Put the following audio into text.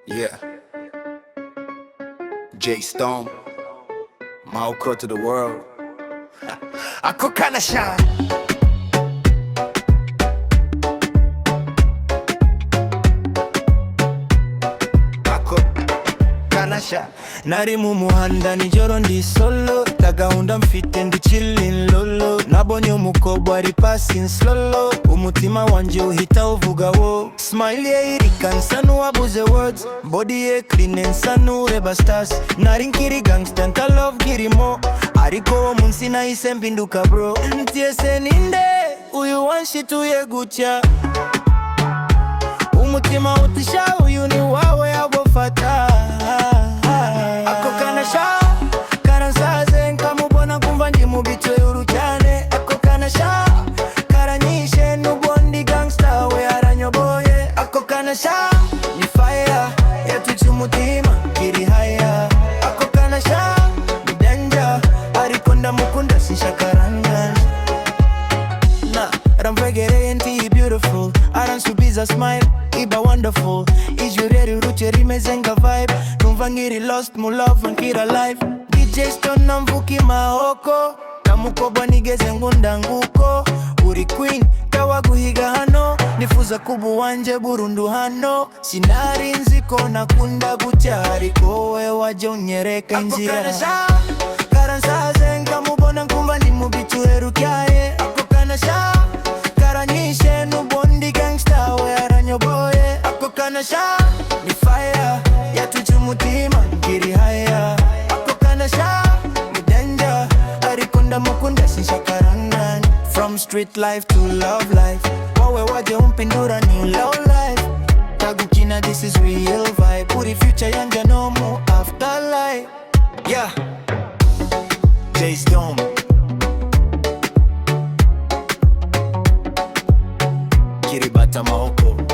Yeah, Jay Stone, Mauko to the world. Ako Kana Sha. Ako Kana Sha. Nari mu muhanda nijoro ndi solo, tagahunda mfite ndi chillin lolo, nabonye umukobwa ari passing slowlo, umutima wanje uhita uvuga wo. Smile ye irika nsa n'uwabuze words, body ye clean nsa n'ureba stars. Nari nkiri gangster nta love girimo, ariko uwo munsi nahise mpinduka bro. Ese ninde uyu wanshituye gutya, umutima utisha uyu ni wawe abofata. Ako Kana Sha, karansaze nkamubona nkumva ndi mu bitero cyane. Ako Kana Sha, karanyishe n'ubundi gangster we aranyoboye. Ako Kana Sha, ni fire yatwitse umutima kiri haya. Ako Kana Sha, ni danger ariko ndamukunda sinshakarangan. Ramvegereye nti beautiful, aransubiza smile iba wonderful. Ijwi riruche rimeze nga vibe, numva nkiri lost mu love nkiri alive. DJ Stone namvuki mahoko, namukobwa nigeze ngunda nguko. Uri queen kawaguhiga hano, nifuza kuba uwanje burundu hano. Sinari nzi ko nakunda gutya, ariko we waje unyereka inzira. Ako Kana Sha, karansaze nkamubona nkumva ndi mu bitero cyaye. Ako Kana Sha, karanyishe n'ubundi gangster we aranyoboye. Ako Kana Sha, ni fire yatwitse umutima kiri haya. Ako Kana Sha, ni danger ariko ndamukunda sinshakarangan. From street life to love life, wowe waje umpindura new low life. Tagukina this is real vibe, uri future yanje no more afterlife. Yeah, Jay Stone, Kiribata Mahoko.